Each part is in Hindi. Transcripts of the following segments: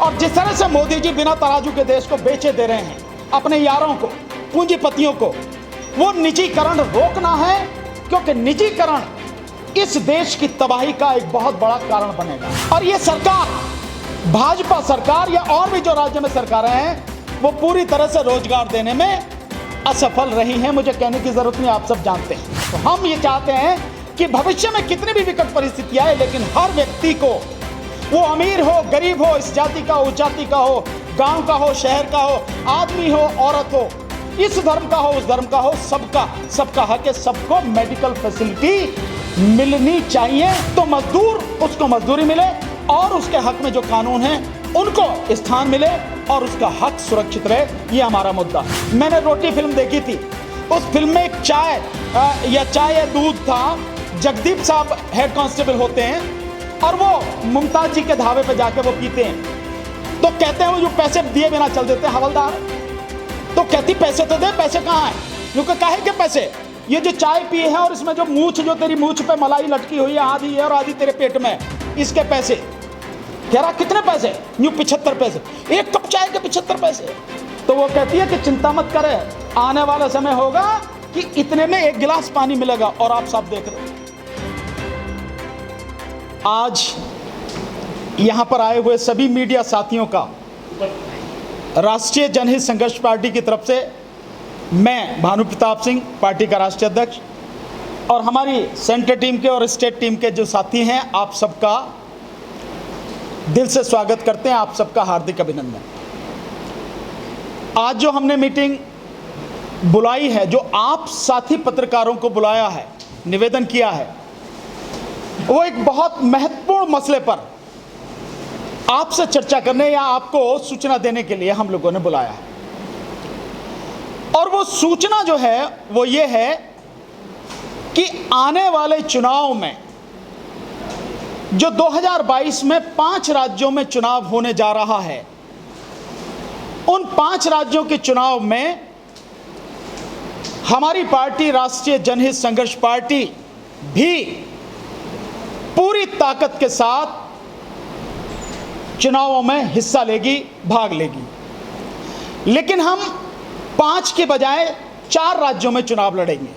और जिस तरह से मोदी जी बिना तराजू के देश को बेचे दे रहे हैं अपने यारों को, पूंजीपतियों को, वो निजीकरण रोकना है, क्योंकि निजीकरण इस देश की तबाही का एक बहुत बड़ा कारण बनेगा। और ये सरकार, भाजपा सरकार या और भी जो राज्य में सरकारें हैं, वो पूरी तरह से रोजगार देने में असफल रही हैं। मुझे कहने की जरूरत नहीं, आप सब जानते हैं। तो हम ये चाहते हैं कि भविष्य में कितनी भी विकट परिस्थिति आए, लेकिन हर व्यक्ति को, वो अमीर हो, गरीब हो, इस जाति का हो, उस जाति का हो, गांव का हो, शहर का हो, आदमी हो, औरत हो, इस धर्म का हो, उस धर्म का हो, सबका हक है, सबको मेडिकल फैसिलिटी मिलनी चाहिए। तो मजदूर, उसको मजदूरी मिले और उसके हक में जो कानून है उनको स्थान मिले और उसका हक सुरक्षित रहे, ये हमारा मुद्दा। मैंने रोटी फिल्म देखी थी, उस फिल्म में एक चाय या दूध था। जगदीप साहब हेड कांस्टेबल होते हैं और वो मुमताज जी के ढाबे पे जाके वो पीते हैं, तो कहते हैं वो जो पैसे दिए बिना चल देते हैं हवलदार। तो कहती पैसे तो दे, पैसे कहाँ हैं? क्योंकि काहे के पैसे? ये जो चाय पिए है और इसमें जो मूछ, जो तेरी मूछ पे मलाई लटकी हुई है, आधी है और आधी तेरे पेट में, इसके पैसे। कह रहा कितने पैसे? यूं 75 पैसे, एक कप चाय के 75 पैसे। तो वो कहती है कि चिंता मत करे, आने वाला समय होगा कि इतने में एक गिलास पानी मिलेगा। और आप सब देख रहे हो, आज यहां पर आए हुए सभी मीडिया साथियों का राष्ट्रीय जनहित संघर्ष पार्टी की तरफ से, मैं भानु प्रताप सिंह, पार्टी का राष्ट्रीय अध्यक्ष, और हमारी सेंट्रल टीम के और स्टेट टीम के जो साथी हैं, आप सबका दिल से स्वागत करते हैं, आप सबका हार्दिक अभिनंदन। आज जो हमने मीटिंग बुलाई है, जो आप साथी पत्रकारों को बुलाया है, निवेदन किया है, वो एक बहुत महत्वपूर्ण मसले पर आपसे चर्चा करने या आपको सूचना देने के लिए हम लोगों ने बुलाया है। और वो सूचना जो है वो ये है कि आने वाले चुनाव में, जो 2022 में 5 राज्यों में चुनाव होने जा रहा है, उन 5 राज्यों के चुनाव में हमारी पार्टी राष्ट्रीय जनहित संघर्ष पार्टी भी पूरी ताकत के साथ चुनावों में हिस्सा लेगी, भाग लेगी। लेकिन हम 5 के बजाय 4 राज्यों में चुनाव लड़ेंगे।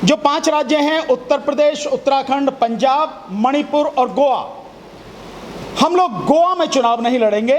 जो 5 राज्य हैं, उत्तर प्रदेश, उत्तराखंड, पंजाब, मणिपुर और गोवा। हम लोग गोवा में चुनाव नहीं लड़ेंगे,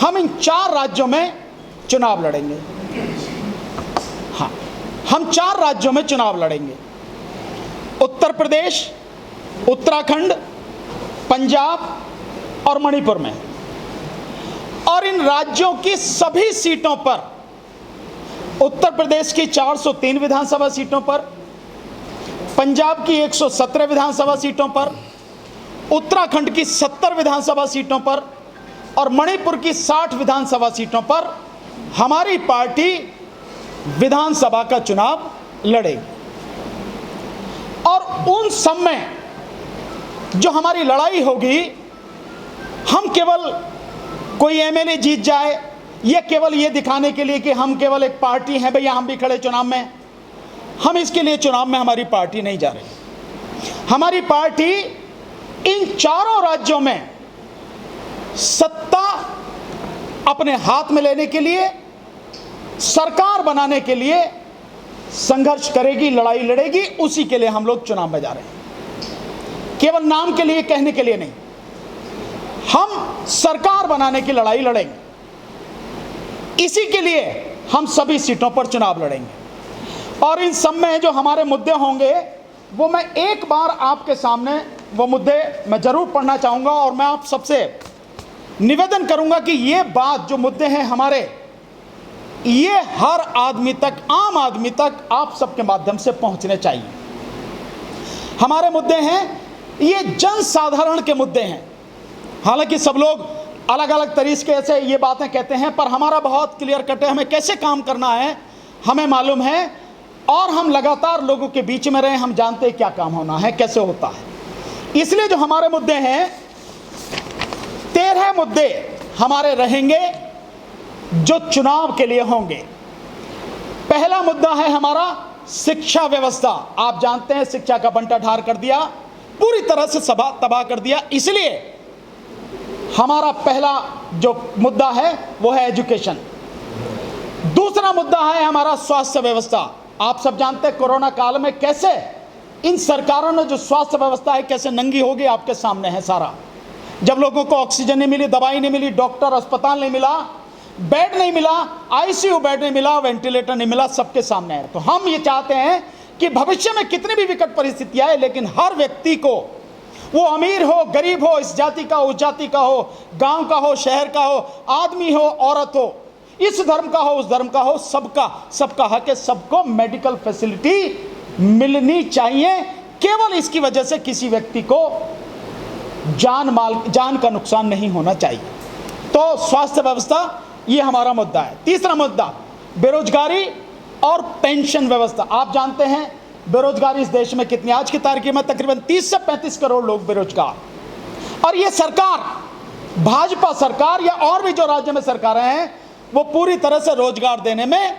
हम इन 4 राज्यों में चुनाव लड़ेंगे। हाँ, हम 4 राज्यों में चुनाव लड़ेंगे, उत्तर प्रदेश, उत्तराखंड, पंजाब और मणिपुर में। और इन राज्यों की सभी सीटों पर, उत्तर प्रदेश की 403 विधानसभा सीटों पर, पंजाब की 117 विधानसभा सीटों पर, उत्तराखंड की 70 विधानसभा सीटों पर और मणिपुर की 60 विधानसभा सीटों पर हमारी पार्टी विधानसभा का चुनाव लड़ेगी। और उन सब में जो हमारी लड़ाई होगी, हम केवल कोई एमएलए जीत जाए, ये केवल ये दिखाने के लिए कि हम केवल एक पार्टी हैं, भैया हम भी खड़े चुनाव में, हम इसके लिए चुनाव में हमारी पार्टी नहीं जा रही। हमारी पार्टी इन 4 राज्यों में सत्ता अपने हाथ में लेने के लिए, सरकार बनाने के लिए संघर्ष करेगी, लड़ाई लड़ेगी। उसी के लिए हम लोग चुनाव में जा रहे हैं, केवल नाम के लिए, कहने के लिए नहीं। हम सरकार बनाने की लड़ाई लड़ेंगे, इसी के लिए हम सभी सीटों पर चुनाव लड़ेंगे। और इन सब में जो हमारे मुद्दे होंगे, वो मैं एक बार आपके सामने वो मुद्दे मैं जरूर पढ़ना चाहूँगा। और मैं आप सबसे निवेदन करूँगा कि ये बात, जो मुद्दे हैं हमारे, ये हर आदमी तक, आम आदमी तक आप सबके माध्यम से पहुँचने चाहिए। हमारे मुद्दे हैं, ये जनसाधारण के मुद्दे हैं। हालांकि सब लोग अलग अलग तरीके से ये बातें कहते हैं, पर हमारा बहुत क्लियर कट है, हमें कैसे काम करना है हमें मालूम है। और हम लगातार लोगों के बीच में रहे, हम जानते हैं क्या काम होना है, कैसे होता है। इसलिए जो हमारे मुद्दे हैं, 13 मुद्दे हमारे रहेंगे जो चुनाव के लिए होंगे। पहला मुद्दा है हमारा शिक्षा व्यवस्था। आप जानते हैं शिक्षा का बंटाढार कर दिया, पूरी तरह से तबाह कर दिया। इसलिए हमारा पहला जो मुद्दा है वो है एजुकेशन। दूसरा मुद्दा है हमारा स्वास्थ्य व्यवस्था। आप सब जानते हैं कोरोना काल में कैसे इन सरकारों ने जो स्वास्थ्य व्यवस्था है कैसे नंगी हो गई, आपके सामने है सारा। जब लोगों को ऑक्सीजन नहीं मिली, दवाई नहीं मिली, डॉक्टर अस्पताल नहीं मिला, बेड नहीं मिला, आईसीयू बेड नहीं मिला, वेंटिलेटर नहीं मिला, सबके सामने है। तो हम ये चाहते हैं कि भविष्य में कितनी भी विकट परिस्थितियां आए, लेकिन हर व्यक्ति को, वो अमीर हो गरीब हो, इस जाति का उस जाति का हो, गांव का हो शहर का हो, आदमी हो औरत हो, इस धर्म का हो उस धर्म का हो, सबका हक है, सबको मेडिकल फैसिलिटी मिलनी चाहिए। केवल इसकी वजह से किसी व्यक्ति को जान का नुकसान नहीं होना चाहिए। तो स्वास्थ्य व्यवस्था ये हमारा मुद्दा है। तीसरा मुद्दा बेरोजगारी और पेंशन व्यवस्था। आप जानते हैं बेरोजगारी इस देश में कितनी, आज की तारीख में तकरीबन 30 से 35 करोड़ लोग बेरोजगार, और ये सरकार, भाजपा सरकार या और भी जो राज्य में सरकारें हैं, वो पूरी तरह से रोजगार देने में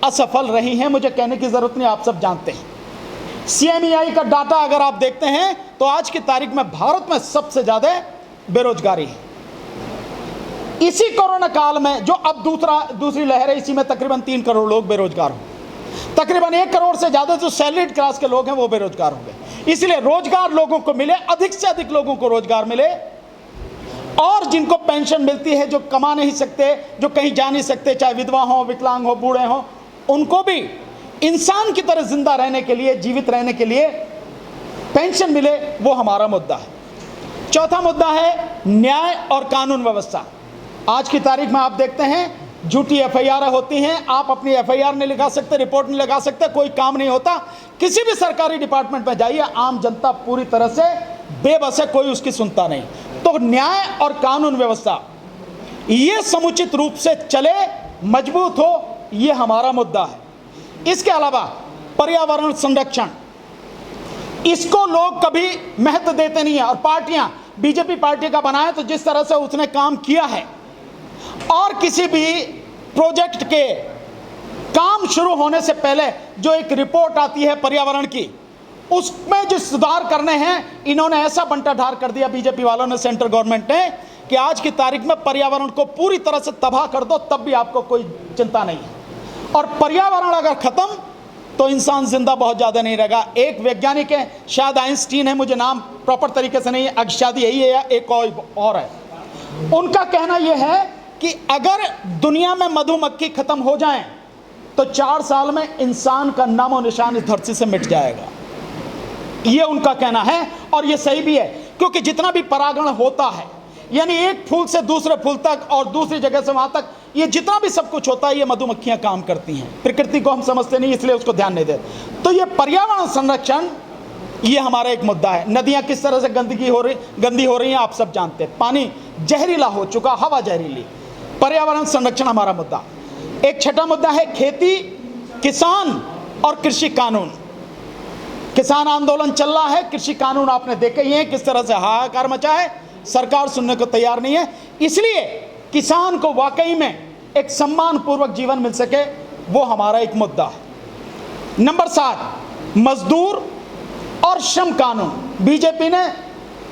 असफल रही हैं। मुझे कहने की जरूरत नहीं, आप सब जानते हैं। सीएमईआई का डाटा अगर आप देखते हैं तो आज की तारीख में भारत में सबसे ज्यादा बेरोजगारी है। इसी कोरोना काल में जो अब दूसरी लहर है, इसी में तकरीबन 3 करोड़ लोग बेरोजगार हो, तकरीबन 1 करोड़ से ज्यादा जो सैलरीड क्लास के लोग हैं वो बेरोजगार हो गए। इसलिए रोजगार लोगों को मिले, अधिक से अधिक लोगों को रोजगार मिले, और जिनको पेंशन मिलती है, जो कमा नहीं सकते, जो कहीं जा नहीं सकते, चाहे विधवा हो, विकलांग हो, बूढ़े हो, उनको भी इंसान की तरह जिंदा रहने के लिए, जीवित रहने के लिए पेंशन मिले, वो हमारा मुद्दा है। चौथा मुद्दा है न्याय और कानून व्यवस्था। आज की तारीख में आप देखते हैं झूठी एफआईआर होती हैं, आप अपनी एफआईआर नहीं लगा सकते, रिपोर्ट नहीं लगा सकते, कोई काम नहीं होता। किसी भी सरकारी डिपार्टमेंट में जाइए, आम जनता पूरी तरह से बेबस है, कोई उसकी सुनता नहीं। तो न्याय और कानून व्यवस्था ये समुचित रूप से चले, मजबूत हो, ये हमारा मुद्दा है। इसके अलावा पर्यावरण संरक्षण, इसको लोग कभी महत्व देते नहीं है, और पार्टियां, बीजेपी पार्टी का बनाए तो जिस तरह से उसने काम किया है, और किसी भी प्रोजेक्ट के काम शुरू होने से पहले जो एक रिपोर्ट आती है पर्यावरण की, उसमें जो सुधार करने हैं, इन्होंने ऐसा बंटा ढार कर दिया बीजेपी वालों ने, सेंट्रल गवर्नमेंट ने, कि आज की तारीख में पर्यावरण को पूरी तरह से तबाह कर दो, तब भी आपको कोई चिंता नहीं है। और पर्यावरण अगर खत्म तो इंसान जिंदा बहुत ज्यादा नहीं रहेगा। एक वैज्ञानिक है, शायद आइंस्टीन है, मुझे नाम प्रॉपर तरीके से नहीं है, शायद यही है या एक और है, उनका कहना यह है कि अगर दुनिया में मधुमक्खी खत्म हो जाए तो 4 साल में इंसान का नामो निशान इस धरती से मिट जाएगा। ये उनका कहना है, और ये सही भी है, क्योंकि जितना भी परागण होता है, यानी एक फूल से दूसरे फूल तक और दूसरी जगह से वहां तक, ये जितना भी सब कुछ होता है, ये मधुमक्खियां काम करती हैं। प्रकृति को हम समझते नहीं, इसलिए उसको ध्यान नहीं देते। तो ये पर्यावरण संरक्षण ये हमारा एक मुद्दा है। नदियां किस तरह से गंदी हो रही हैं, आप सब जानते हैं। पानी जहरीला हो चुका, हवा जहरीली। पर्यावरण संरक्षण हमारा मुद्दा। एक छठा मुद्दा है खेती, किसान और कृषि कानून। किसान आंदोलन चल रहा है, कृषि कानून आपने देखे ही हैं किस तरह से हाहाकार मचा है, सरकार सुनने को तैयार नहीं है। इसलिए किसान को वाकई में एक सम्मान पूर्वक जीवन मिल सके, वो हमारा एक मुद्दा है। नंबर 7 मजदूर और श्रम कानून। बीजेपी ने,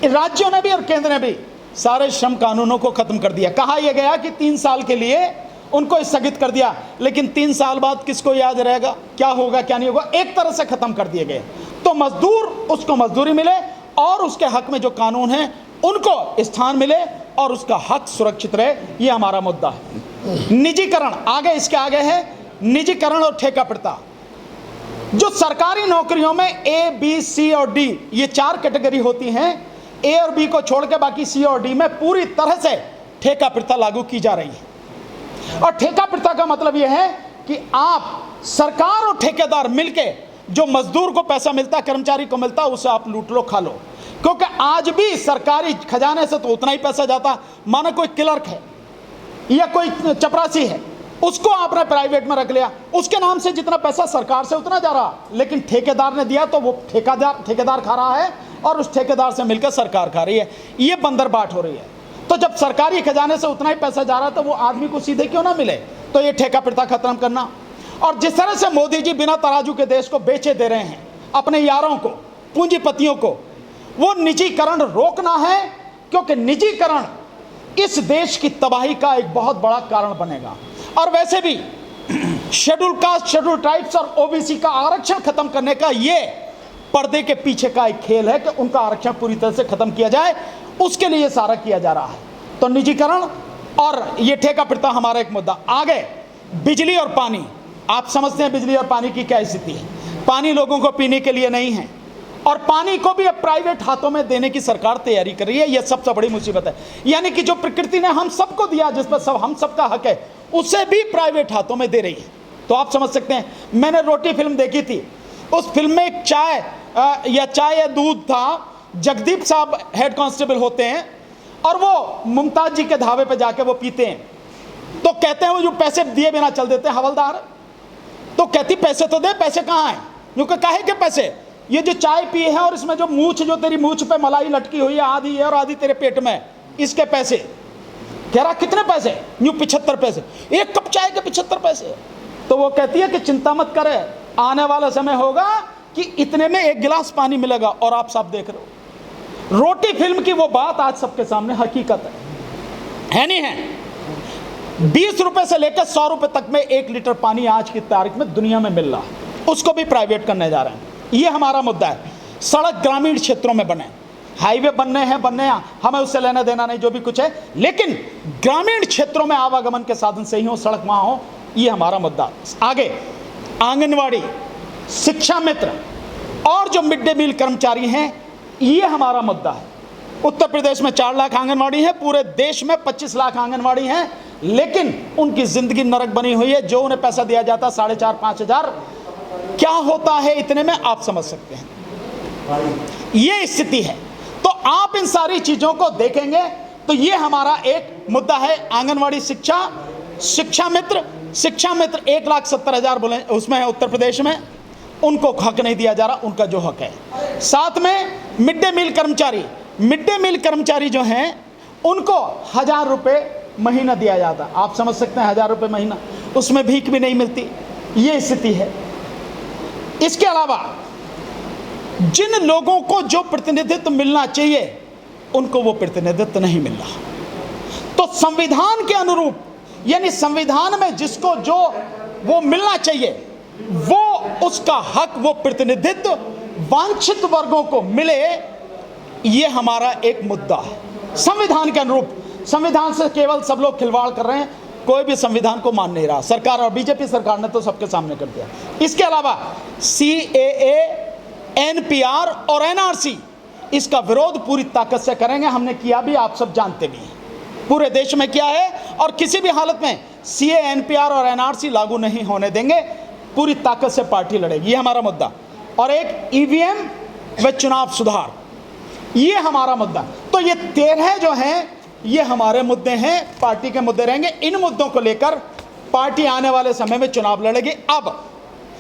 राज्यों ने भी और केंद्र ने भी सारे श्रम कानूनों को खत्म कर दिया। कहा यह गया कि 3 साल के लिए उनको स्थगित कर दिया, लेकिन 3 साल बाद किसको याद रहेगा क्या होगा क्या नहीं होगा, एक तरह से खत्म कर दिए गए। तो मजदूर, उसको मजदूरी मिले, और उसके हक में जो कानून है उनको स्थान मिले, और उसका हक सुरक्षित रहे, ये हमारा मुद्दा है। निजीकरण, आगे इसके आगे है निजीकरण और ठेका प्रथा। जो सरकारी नौकरियों में ए, बी, सी और डी, ये 4 कैटेगरी होती हैं, ए और बी को छोड़ के बाकी सी और डी में पूरी तरह से ठेका प्रथा लागू की जा रही है। और ठेका प्रथा का मतलब यह है कि आप, सरकार और ठेकेदार मिलके, जो मजदूर को पैसा मिलता, कर्मचारी को मिलता, उसे आप लूट लो, खा लो। क्योंकि आज भी सरकारी खजाने से तो उतना ही पैसा जाता, मानो कोई क्लर्क है या कोई चपरासी है, उसको आपने प्राइवेट में रख लिया, उसके नाम से जितना पैसा सरकार से उतना जा रहा, लेकिन ठेकेदार ने दिया तो वो ठेकेदार खा रहा है, और उस ठेकेदार से मिलकर सरकार खा रही है। ये बंदरबाट हो रही है। तो जब सरकारी खजाने से उतना ही पैसा जा रहा है, तो वो आदमी को सीधे क्यों ना मिले? तो ये ठेका प्रथा खत्म करना। और जिस तरह से मोदी जी बिना तराजू के देश को बेचे दे रहे हैं अपने यारों को, पूंजीपतियों को, वो निजीकरण रोकना है, क्योंकि निजीकरण इस देश की तबाही का एक बहुत बड़ा कारण बनेगा। और वैसे भी शेड्यूल कास्ट, शेड्यूल ट्राइब्स और ओबीसी का आरक्षण खत्म करने का ये पर्दे के पीछे का एक खेल है कि उनका आरक्षण पूरी तरह से खत्म किया जाए, उसके लिए सारा किया जा रहा है। तो निजीकरण और ये ठेका प्रथा हमारा एक मुद्दा। आगे बिजली और पानी, आप समझते हैं बिजली और पानी की क्या स्थिति है। पानी लोगों को पीने के लिए नहीं है और पानी को भी अब प्राइवेट हाथों में देने की सरकार तैयारी कर रही है। यह सबसे बड़ी मुसीबत है। यानी कि जो प्रकृति ने हम सबको दिया, जिस पर सब हम सबका हक है, उसे भी प्राइवेट हाथों में दे रही है। तो आप समझ सकते हैं। मैंने रोटी फिल्म देखी थी, उस फिल्म में एक चाय या दूध था। जगदीप साहब हेड कांस्टेबल होते हैं और वो मुमताज जी के ढाबे पे जाके वो पीते हैं। तो कहते हैं वो जो पैसे दिए बिना चल देते हैं हवलदार। तो कहती पैसे तो दे, पैसे कहाँ हैं? क्योंकि काहे के पैसे? ये जो चाय पी है और इसमें जो मूछ, जो तेरी मूछ पे मलाई लटकी हुई है, आधी है और आधी तेरे पेट में, इसके पैसे। कह रहा कितने पैसे? यूं 75 पैसे। एक कप चाय के 75 पैसे। तो वो कहती है कि चिंता मत करे, आने वाला समय होगा कि इतने में एक गिलास पानी मिलेगा। और आप सब देख रहे हो रोटी फिल्म की वो बात आज सबके सामने हकीकत है नहीं है? 20 रुपए से लेकर 100 रुपए तक में 1 लीटर पानी आज की तारीख में दुनिया में मिल रहा है, उसको भी प्राइवेट करने जा रहे हैं। ये हमारा मुद्दा है। सड़क ग्रामीण क्षेत्रों में बने, हाईवे बनने हैं, हमें उससे लेना देना नहीं, जो भी कुछ है, लेकिन ग्रामीण क्षेत्रों में आवागमन के साधन सही हो, सड़क वहां हो, ये हमारा मुद्दा। आगे आंगनवाड़ी, शिक्षा मित्र और जो मिड डे मील कर्मचारी हैं, ये हमारा मुद्दा है। उत्तर प्रदेश में 4 लाख आंगनवाड़ी है, पूरे देश में 25 लाख आंगनवाड़ी हैं, लेकिन उनकी जिंदगी नरक बनी हुई है। जो उन्हें पैसा दिया जाता 4,500-5 हजार, क्या होता है इतने में आप समझ सकते हैं। ये स्थिति है। तो आप इन सारी चीजों को देखेंगे तो ये हमारा एक मुद्दा है। आंगनवाड़ी, शिक्षा मित्र 1,70,000 बोले उसमें है उत्तर प्रदेश में, उनको हक नहीं दिया जा रहा, उनका जो हक है। साथ में मिड डे मील कर्मचारी जो हैं, उनको 1,000 रुपये महीना दिया जाता। आप समझ सकते हैं 1,000 रुपये महीना, उसमें भीख भी नहीं मिलती। ये स्थिति है। इसके अलावा जिन लोगों को जो प्रतिनिधित्व मिलना चाहिए, उनको वो प्रतिनिधित्व नहीं मिल रहा। तो संविधान के अनुरूप, यानी संविधान में जिसको जो वो मिलना चाहिए, वो उसका हक, वो प्रतिनिधित्व वांछित वर्गों को मिले, ये हमारा एक मुद्दा है। संविधान के अनुरूप, संविधान से केवल सब लोग खिलवाड़ कर रहे हैं, कोई भी संविधान को मान नहीं रहा। सरकार और बीजेपी सरकार ने तो सबके सामने कर दिया। इसके अलावा CAA, NPR और NRC, इसका विरोध पूरी ताकत से करेंगे। हमने किया भी, आप सब जानते भी हैं, पूरे देश में किया है। और किसी भी हालत में CAA, NPR और NRC लागू नहीं होने देंगे। पूरी ताकत से पार्टी लड़ेगी, ये हमारा मुद्दा। और एक EVM व चुनाव सुधार, ये हमारा मुद्दा। तो ये 13 जो हैं, ये हमारे मुद्दे हैं, पार्टी के मुद्दे रहेंगे। इन मुद्दों को लेकर पार्टी आने वाले समय में चुनाव लड़ेगी। अब